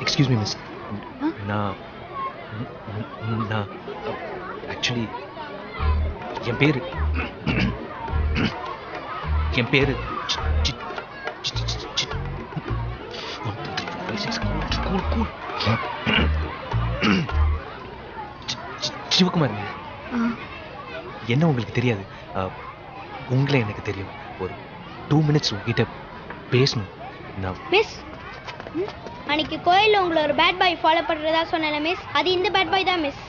Excuse me miss. நான் actually என் பேரு சிவகுமார். என்ன உங்களுக்கு தெரியாது, உங்களை எனக்கு தெரியும். ஒரு 2 minutes உங்ககிட்ட பேசணும். மிஸ், அன்னைக்கு கோயில்ல உங்களை ஒரு பேட் பாய் ஃபாலோ பண்றதா சொன்னேன் மிஸ், அது இந்த பேட் பாய் தான் miss.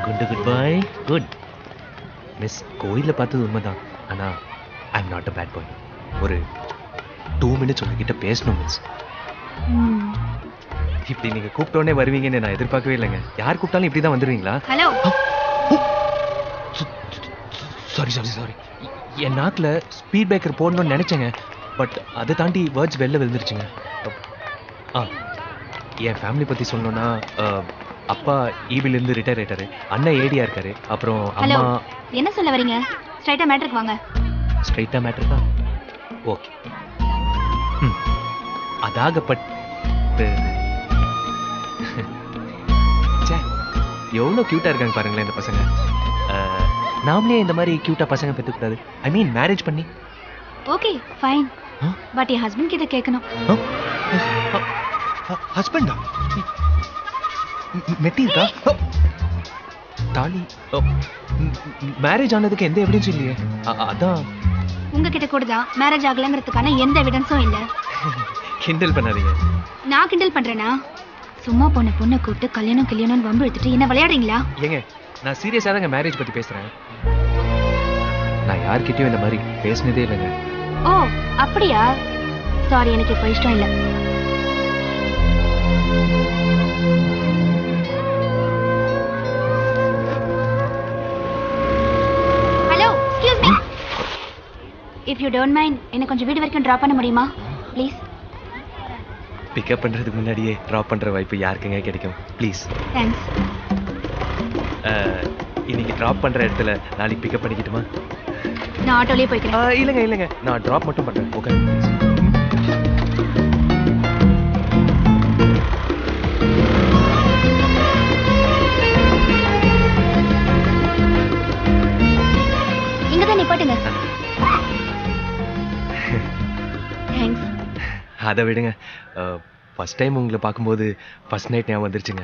Good boy. Good miss, கோயில்ல பார்த்தது உண்மைதான். ஆனா I am not a bad boy. ஒரு 2 minutes உங்ககிட்ட பேசணும் மிஸ். இப்படி நீங்க கூப்பிட்டோன்னே வருவீங்கன்னு நான் எதிர்பார்க்கவே இல்லைங்க. யார் கூப்பிட்டாலும் இப்படி தான் வந்துடுவீங்களா? ஹலோ. சாரி. என் நாக்கில் ஸ்பீட் பிரேக்கர் போடணும்னு நினைச்சேங்க. பட் அதை தாண்டி வேர்ட்ஸ் வெளில விழுந்துருச்சுங்க. என் ஃபேமிலி பற்றி சொல்லணும்னா, அப்பா ஈபிலிருந்து ரிட்டையர் ஆயிட்டாரு, அண்ணன் ஏடியா இருக்காரு, அப்புறம் அம்மா. என்ன சொல்ல வரீங்க? ஸ்ட்ரைட்டா மேட்டருக்கு வாங்க. ஸ்ட்ரைட்டா மேட்டர் தான். ஓகே. அதாகப்பட்டு எவ்வளோ கியூட்டா இருக்காங்க பாருங்களேன் இந்த பசங்க. நாமளே இந்த மாதிரி கியூட்டா பசங்க பெற்றுக்கூடாது? ஐ மீன் மேரேஜ் பண்ணி. Okay fine, but N husband கிட்ட கேட்கணும். ஹஸ்பண்டா? மெட்டி இருக்கா? தாலி? மேரேஜ் ஆனதுக்கு எந்த எவிடன்ஸும் இல்லையே. அதான். உங்ககிட்ட கூட தான் மேரேஜ் ஆகலங்கிறதுக்கான எந்த எவிடன்ஸும் இல்லை. கிண்டல் பண்ணாதீங்க. நான் கிண்டல் பண்றேனா? சும்மா பொண்ணை கூப்பிட்டு கல்யாணம் வம்பு எடுத்துட்டு என்ன விளையாடுறீங்களா? ஏங்க, நான் சீரியஸா தாங்க மேரேஜ் பத்தி பேசுறேன். நான் யார்கிட்டயும் இந்த மாதிரி பேசினதே இல்லைங்க. ஓ அப்படியா? சாரி, எனக்கு இப்ப இஷ்டம் இல்லை. Hello, excuse me. If you don't mind, என்ன கொஞ்சம் வீடு வரைக்கும் டிராப் பண்ண முடியுமா ப்ளீஸ்? பிக்கப் பண்றதுக்கு முன்னாடியே டிராப் பண்ற வாய்ப்பு யாருக்குங்க கிடைக்கும்? ப்ளீஸ். தேங்க்ஸ். இன்னைக்கு டிராப் பண்ற இடத்துல நாளைக்கு பிக்கப் பண்ணிக்கிட்டுமா? நான் ஆட்டோலயே போய்க்கிறேன். இல்லைங்க, நான் டிராப் மட்டும் பண்றேன். ஓகே. இங்கதான் நிப்பாட்டுங்க. தேங்க்ஸ். அதை விடுங்க. ஃபர்ஸ்ட் டைம் உங்களை பார்க்கும்போது ஃபர்ஸ்ட் நைட் ஞாபகம் வந்துருச்சுங்க.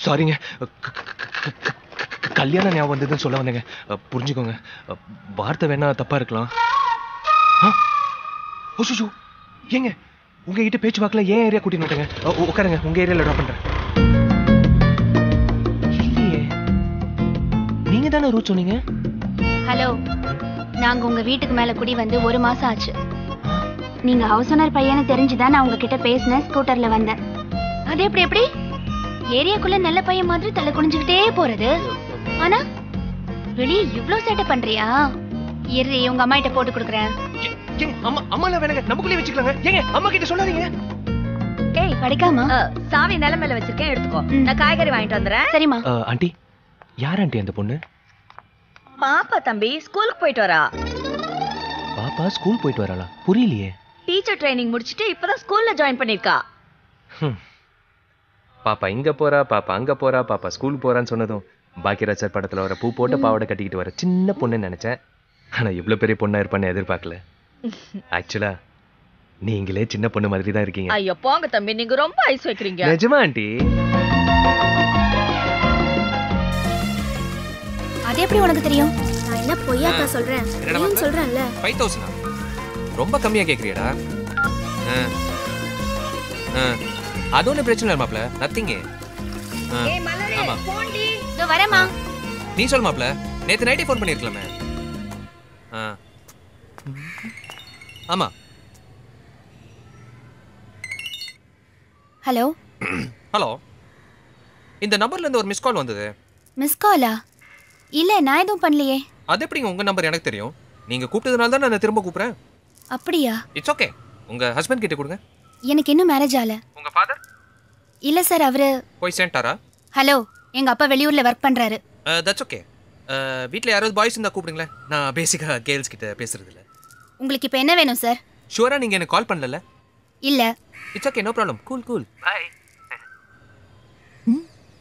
சாரிங்க, கல்யாணம் ஞாபகம் வந்ததுன்னு சொல்ல வந்தேங்க. புரிஞ்சுக்கோங்க, வார்த்தை வேணா தப்பா இருக்கலாம். ஏங்க, உங்ககிட்ட பேச்சு வாக்கில் ஏன் ஏரியா கூட்டின்னு விட்டேங்க. உட்காருங்க, உங்க ஏரியாவில் ட்ராப் பண்றேன். இல்லையே, நீங்க தானே ரூட் சொன்னீங்க. ஹலோ, நாங்க உங்க வீட்டுக்கு மேல குடி வந்து 1 மாசம் ஆச்சு. நீங்க ஹவுஸ் ஓனர் பையனை தெரிஞ்சுதான் நான் உங்ககிட்ட பேசினேன். ஸ்கூட்டர்ல வந்தேன். அது எப்படி ஏரியாக்குள்ள நல்ல பையன் மாதிரி தலை குனிஞ்சுக்கிட்டே போறது, ஆனா வெளியே இவ்ளோ சேட்டை பண்றியா? இரு, உங்க அம்மா கிட்ட போட்டு கொடுக்குறேன். அம்மால வேணாங்க, நமக்குள்ளே வச்சுக்கலாங்க. ஏங்க, அம்மா கிட்ட சொல்லாதீங்க. ஏய் படிக்காமா, சாவி நில மேல வச்சிருக்கேன், எடுத்துக்கோ. நான் காய்கறி வாங்கிட்டு வந்துறேன். சரிம்மா. ஆண்டி, யார் ஆண்டி அந்த பொண்ணு? பாப்பா தம்பி ஸ்கூலுக்கு போயிட்டு வரா. பாப்பா ஸ்கூல் போயிட்டு வராளா? புரியலையே. டீச்சர் ட்ரைனிங் முடிச்சிட்டு இப்பதான் ஸ்கூல்ல ஜாயின் பண்ணிருக்கா. பாப்பா இங்க போறா, பாப்பா அங்க போறா, பாப்பா ஸ்கூல் போறான்னு சொன்னதும் பாக்கியராஜ் சார் படத்துல வர பூ போட்ட பாவாடை கட்டிக்கிட்டு வர சின்ன பொண்ணுன்னு நினைச்சேன். ஆனா இவ்வளவு பெரிய பொண்ணா இருப்பான்னு எதிர்பார்க்கல. ஆக்சுவலா நீங்களே சின்ன பொண்ணு மாதிரி தான் இருக்கீங்க. ஐயோ போங்க தம்பி, நீங்க ரொம்ப ஐஸ் வைக்கிறீங்க. நிஜமா ஆண்டி? அது எப்படி உனக்கு தெரியும்? நான் என்ன பொய்யாக்கா சொல்றேன்? நீ சொல்றேன்ல. 5000 ரொம்ப கம்மியா கேக்குறியடா. அது ஒண்ணு பிரச்சனை இல்ல மாப்ள, நதிங். ஏய் மலரே, போன்டி. இதோ வரேம்மா. நீ சொல் மாப்ள, நேத்து நைட்டே ஃபோன் பண்ணிருக்கலாமே. ஆமா. ஹலோ. ஹலோ. இந்த நம்பர்ல இருந்து ஒரு மிஸ் கால் வந்தது. மிஸ் காலா? இல்ல, நான் எதுவும் பண்ணலையே. அது எப்படிங்க உங்க நம்பர் எனக்கு தெரியும்? நீங்க கூப்பிட்டதுனால தான் நான் திரும்ப கூப்பிடுறேன். அப்படியா? It's okay. உங்க ஹஸ்பண்ட் கிட்ட கொடுங்க. எனக்கு இன்னும் மேரேஜ் ஆகல. உங்க ஃாதர்? இல்ல சார், அவரு போய் சென்டாரா? ஹலோ, எங்க அப்பா வெளியூர்ல வர்க் பண்றாரு. That's okay. வீட்டில் யாராவது பாய்ஸ் இருந்தால் கூப்பிடுங்களேன். நான் பேசிக்காக கேர்ள்ஸ் கிட்ட பேசுறது இல்லை. உங்களுக்கு இப்போ என்ன வேணும் சார்? ஷூராக நீங்கள் எனக்கு கால் பண்ணல? இல்ல. It's okay, no problem. Cool cool. Bye.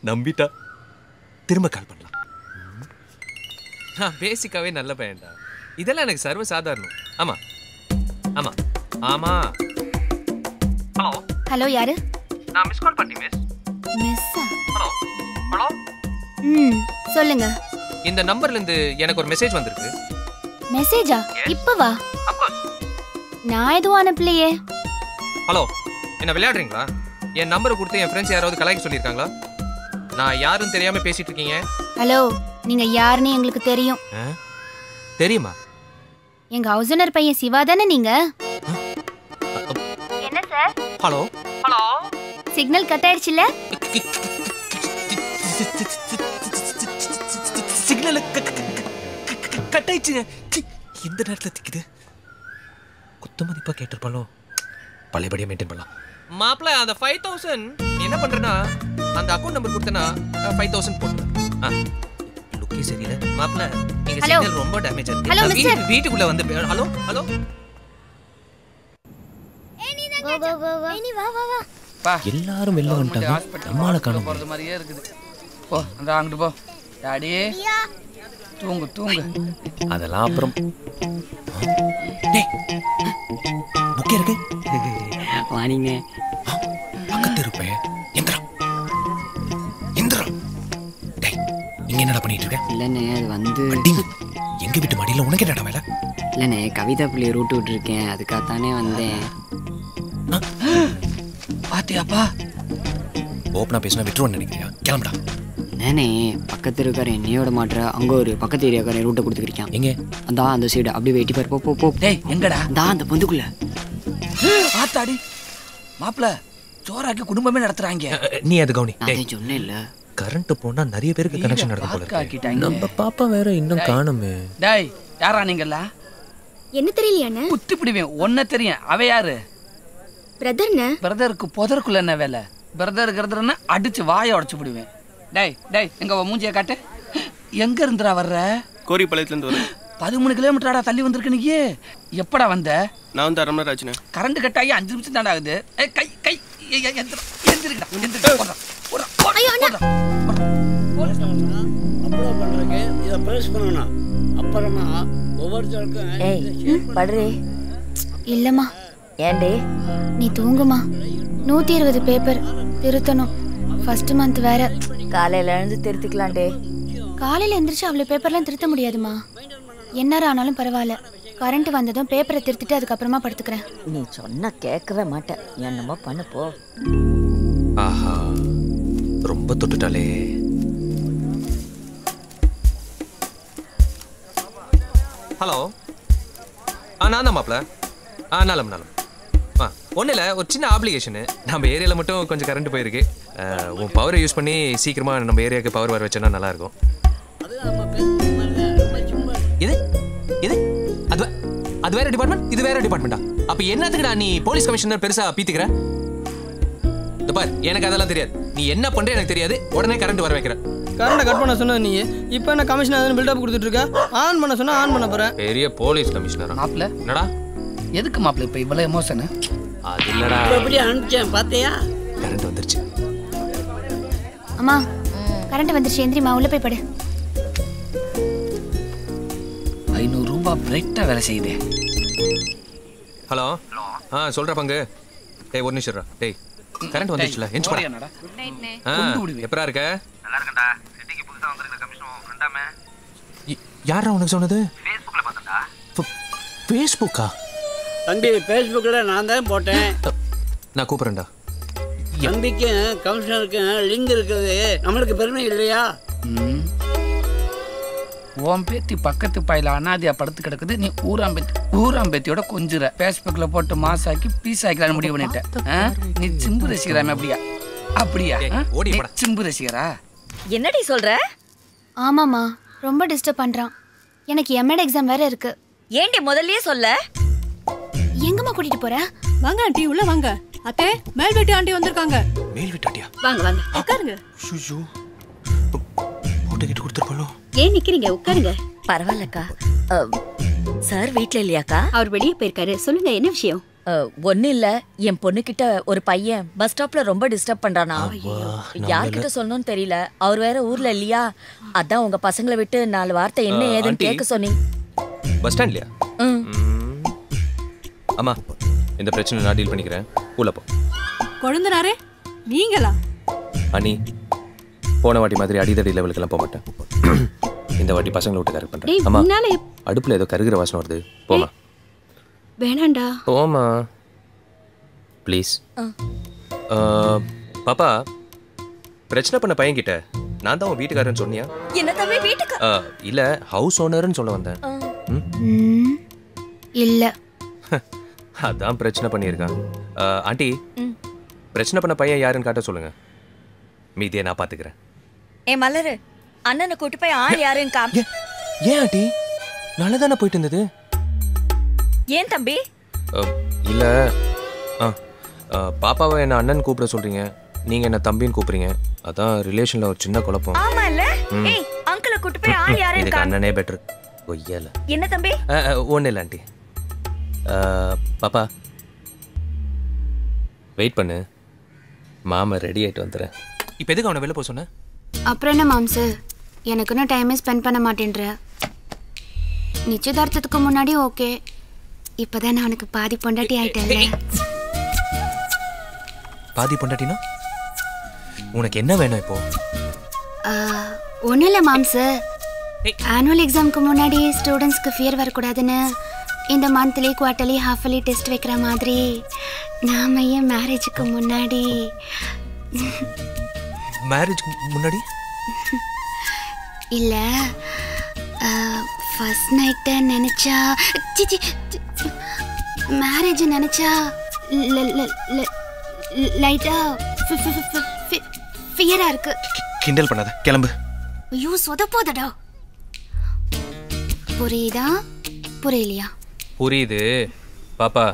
நம்பிட்டா. திரும்ப கால் பண்ணலாம். நான் பேசிக்காவே நல்ல பையன்டா. இதெல்லாம் எனக்கு சர்வ சாதாரணம். ஆமா ஆமா ஆமா. ஹலோ ஹலோ, யாரு? நான் மிஸ் கால் பண்ணி மிஸ். மிஸ்ஸா? Hello hello. சொல்லுங்க. இந்த நம்பர்ல இருந்து எனக்கு ஒரு மெசேஜ் வந்திருக்கு. மெசேஜா? இப்பவா? அப்கோர்ஸ். நான் எதுவும் அனுப்பலையே. ஹலோ, என்ன விளையாடுறீங்களா? என் நம்பரை கொடுத்து என் ஃப்ரெண்ட்ஸ் யாராவது கலாய்க்க சொல்லியிருக்காங்களா? நான் யாரும் தெரியாம பேசிட்டு இருக்கீங்க. ஹலோ, நீங்க யாருன்னு எங்களுக்கு தெரியும். தெரியுமா? எங்க ஹவுஸ் ஓனர் பையன் சிவா தானே நீங்க? என்ன sir? Hello hello. Signal cut ஆயிடுச்சுல? சிக்னல் கட் ஆயிடுச்சுங்க. இந்த நேரத்தில் திக்குது. குத்து மதிப்பா கேட்டிருப்பாலும் பழையபடியா மெயின்டைன் பண்ணலாம். மாப்பிள்ள, அந்த 5000 என்ன பண்றேன்னா, அந்த அக்கௌண்ட் நம்பர் கொடுத்தனா 5000 போட்டுறேன். லுக்கே சரியில்லை மாப்பிள்ள. நீங்க சிக்னல் ரொம்ப டேமேஜ் ஆயிருக்கு. வீட்டுக்குள்ள வந்து ஹலோ ஹலோ. எல்லாரும் வெளில வந்துட்டாங்க. நம்மால காணோம். போறது மாதிரியே இருக்குது. போ அந்த அங்கிட்டு போ. டாடி தூங்கு தூங்கு. அதெல்லாம் அப்புறம். டேய், புக்கே இருக்கு. வாணிங்க. பக்கத்து இருப்பேன். எந்திரா எந்திரா. டேய், இங்க என்னடா பண்ணிட்டு இருக்க? இல்லைண்ணே, அது வந்து எங்க வீட்டு மடியில உனக்கு என்னடா வேலை? இல்லைண்ணே, கவிதா பிள்ளைய ரூட்டு விட்டுருக்கேன், அதுக்காகத்தானே வந்தேன். பாத்தியாப்பா? ஓப்பனா பேசினா விட்டுருவோன்னு நினைக்கிறியா? கிளம்புடா. நானே பக்கத்து இருக்கார என்னையோட மாட்டுற அங்க ஒரு பக்கத்து ஏரியாக்கார ரூட்டை கொடுத்துருக்கேன். எங்க? அதான் அந்த சைடு அப்படியே வெட்டி பாரு. போ போ. டேய், எங்கடா? அதான் அந்த பொந்துக்குள்ள. ஆத்தாடி மாப்பிள்ள, சோறாக்கி குடும்பமே நடத்துறாங்க. நீ அது கவுனி. நான் சொன்னேன் இல்ல, கரண்ட் போனா நிறைய பேருக்கு கனெக்ஷன் நடக்கும் போல இருக்கு. நம்ம பாப்பா வேற இன்னும் காணுமே. டேய், யாரா நீங்கல்ல? என்ன தெரியலையாண்ணே? குத்தி பிடிவேன். ஒன்ன தெரியும். அவ யாரு? பிரதர்ண்ணே. பிரதருக்கு புதருக்குள்ள என்ன வேலை? பிரதர்ங்கிறதுன்னா அடிச்சு வாயை உடச்சு பிடுவேன். டேய் டேய், எங்க மூஞ்சிய காட்டு. எங்க இருந்துடா வர்ற? கோரிப்பாளையத்துல இருந்து வரேன். 13 கிலோமீட்டராடா தள்ளி வந்திருக்கு. நீ எப்படா வந்த? நான் வந்து 1/2 மணி நேரம் ஆச்சுண்ணே. கரண்ட் கட் ஆகி 5 நிமிஷம் தாண்டா ஆகுது. கை கை எந்திரிக்கடா எந்திரிக்கடா. போடா போடா போடா. அப்லோட் பண்றதுக்கு இதை பிரஸ் பண்ணணும். அப்புறமா ஒவ்வொருத்தருக்கும் படுறே. இல்லம்மா. ஏண்டே? நீ தூங்குமா. 120 பேப்பர் திருத்தணும். ஃபர்ஸ்ட் மந்த் வேற. காலையில எழுந்து திருத்திக்கலாண்டே. காலையில எந்திரிச்சு அவ்வளவு பேப்பர்லாம் திருத்த முடியாதுமா. எந்நேரம் ஆனாலும் பரவாயில்ல. கரண்ட் வந்ததும் பேப்பரை திருத்திட்டு அதுக்கப்புறமா படுத்துக்கிறேன். நீ சொன்னா கேட்கவே மாட்டேன். என்னமோ பண்ணு போ. ஆஹா, ரொம்ப தொட்டுட்டாலே. ஹலோ. நான் தான் மாப்பிள்ள. நாலும் ஒன்றும் இல்லை, ஒரு சின்ன ஆப்ளிகேஷனு. நம்ம ஏரியாவில் மட்டும் கொஞ்சம் கரண்ட் போயிருக்கு. உன் பவரை யூஸ் பண்ணி சீக்கிரமாக நம்ம ஏரியாவுக்கு பவர் வர வச்சோன்னா நல்லாயிருக்கும். இது இது அது அது வேற டிபார்ட்மெண்ட், இது வேற டிபார்ட்மெண்ட்டா? அப்போ என்னத்துக்குடா நீ போலீஸ் கமிஷனர் பெருசாக பீத்துக்கிற? இந்த பார், எனக்கு அதெல்லாம் தெரியாது. நீ என்ன பண்ணுற எனக்கு தெரியாது. உடனே கரண்ட் வர வைக்கிற. கரண்ட்டை கட் பண்ண சொன்னது நீ. இப்போ என்ன கமிஷனர் பில்டப் கொடுத்துட்டு இருக்க? ஆன் பண்ண சொன்னா ஆன் பண்ண போறேன். பெரிய போலீஸ் கமிஷனரா? மாப்பிள்ள என்னடா எதுக்கு மாப்பிள்ள இப்போ இவ்வளோ எமோஷனு? அது இல்லடா, எப்படி அனுப்பிச்சேன் பாத்தியா? கரண்ட் வந்துருச்சு. அம்மா, கரண்ட் வந்துருச்சு. எந்திரிமா, உள்ள போய் படு. 500 ரூபாய் பிரைட்டா வேலை செய்யுது. ஹலோ. சொல்ற பங்கு. டேய், ஒரு நிமிஷம். டேய், கரண்ட் வந்துருச்சுல, எஞ்சி போடா. எப்பரா இருக்க? நல்லா இருக்கேன்டா. சிட்டிக்கு புதுசா வந்திருக்க கமிஷன் ஃப்ரெண்டாமே. யாரா உனக்கு சொன்னது? ஃபேஸ்புக்ல பார்த்தா. ஃபேஸ்புக்கா? தம்பி, ஃபேஸ்புக்கில் நான் தான் போட்டேன். நான் கூப்பிட்றேன்டா. தம்பிக்கும் கமிஷனருக்கும் லிங்க் இருக்கிறது நம்மளுக்கு பெருமை இல்லையா? உன் பேத்தி பக்கத்து பாயில அனாதியா படுத்து கிடக்குது. நீ ஊராம்பேத்தியோட கொஞ்சுற. ஃபேஸ்புக்ல போட்டு மாசாக்கி பீஸ் ஆக்கலான்னு முடிவு பண்ணிட்டேன். நீ சிம்பு ரசிக்கிறாமே? அப்படியா அப்படியா? சிம்பு ரசிகரா? என்னடி சொல்ற? ஆமாம்மா, ரொம்ப டிஸ்டர்ப் பண்றான். எனக்கு எம்எட் எக்ஸாம் வேற இருக்கு. ஏண்டி முதல்லயே சொல்ல? எங்கம்மா கூட்டிட்டு போற? வாங்க ஆண்டி, உள்ள வாங்க. அத்தை, மேல் வீட்டு ஆண்டி வந்திருக்காங்க. மேல் வீட்டு ஆண்டியா? வாங்க வாங்க உட்காருங்க. ஷூ போட்டு கிட்டு கொடுத்துருப்பாளோ? ஏன் நிக்கிறீங்க? உட்காருங்க. பரவாயில்லக்கா. சார் வீட்ல இல்லையாக்கா? அவர் வெளியே போயிருக்காரு. சொல்லுங்க, என்ன விஷயம்? ஒன்னும் இல்ல, என் பொண்ணுகிட்ட ஒரு பையன் பஸ் ஸ்டாப்ல ரொம்ப டிஸ்டர்ப் பண்றானா. யார்கிட்ட சொல்லணும்னு தெரியல. அவர் வேற ஊர்ல இல்லையா, அதான் உங்க பசங்களை விட்டு 4 வார்த்தை என்ன ஏதுன்னு கேட்க சொன்னீங்க. பஸ் ஸ்டாண்ட்லயா? அம்மா, இந்த பிரச்சனை நான் டீல் பண்ணிக்கிறேன். உள்ள போ. கொழுந்தனாரே, நீங்களா? அனி, போன வாட்டி மாதிரி அடிதடி லெவலுக்கெல்லாம் போக மாட்டேன். இந்த வாட்டி பசங்களை விட்டு கரெக்ட் பண்றேன். அம்மா, அடுப்புல ஏதோ கருகிற வாசனை வருது. போமா. வேணாண்டா. போமா ப்ளீஸ். பாப்பா, பிரச்சனை பண்ண பையன் கிட்ட நான் தான் உன் வீட்டுக்காரன்னு சொன்னியா? என்ன தம்பி வீட்டுக்கு? இல்ல, ஹவுஸ் ஓனர்னு சொல்ல வந்தேன். இல்ல. அதான் பிரச்சனை பண்ணியிருக்கான். ஆண்டி, பிரச்சனை பண்ண பையன் யாருன்னு காட்ட சொல்லுங்க. மீதியை நான் பாத்துக்கிறேன். ஏ மலரு, அண்ணனை கூட்டி போய் ஆள் யாருன்னு காம். ஏன் ஆண்டி, நல்லதானே போயிட்டு இருந்தது? ஏன் தம்பி? இல்ல, பாப்பாவை என்ன அண்ணன் கூப்பிட சொல்றீங்க, நீங்க என்ன தம்பின்னு கூப்பிடுறீங்க. அதான் ரிலேஷன்ல ஒரு சின்ன குழப்பம். ஆமா இல்ல? ஏய், அங்கிளை கூட்டி போய் ஆள் யாருன்னு இதுக்கு காம். அண்ணனே பெட்டர். ஒய்யல. என்ன தம்பி? ஒண்ணு இல்ல ஆண்டி. பாப்பா, வெயிட் பண்ணு, மாமா ரெடி ஆயிட்டு வந்துடுறேன். இப்போ எதுக்கு அவனை வெளில போக சொன்ன? அப்புறம் என்ன மாம்சு, எனக்குன்னு டைமே ஸ்பெண்ட் பண்ண மாட்டேன்ற. நிச்சயதார்த்தத்துக்கு முன்னாடி ஓகே, இப்பதான் நான் அவனுக்கு பாதி பொண்டாட்டி ஆயிட்டேன்ல. பாதி பொண்டாட்டினா உனக்கு என்ன வேணும் இப்போ? ஒன்றும் இல்லை மாம்சு, ஆனுவல் எக்ஸாமுக்கு முன்னாடி ஸ்டூடெண்ட்ஸ்க்கு ஃபியர் வரக்கூடாதுன்னு இந்த மந்த்லி குவார்ட்டர்லி ஹாஃபலி டெஸ்ட் வைக்கிற மாதிரி நாம ஏன் மேரேஜுக்கு முன்னாடி. மேரேஜ்க்கு முன்னாடி இல்ல, ஃபர்ஸ்ட் நைட்டை நினைச்சா, மேரேஜ் நினைச்சா லைட்டா ஃபியரா இருக்கு. கிண்டல் பண்ணாத, கிளம்பு. ஐயோ சொதப்போதடா. புரியுதா புரியலையா? புரியுது பாப்பா,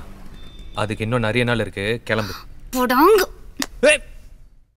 அதுக்கு இன்னும் நிறைய நாள் இருக்கு. கிளம்பு. போடாங்க.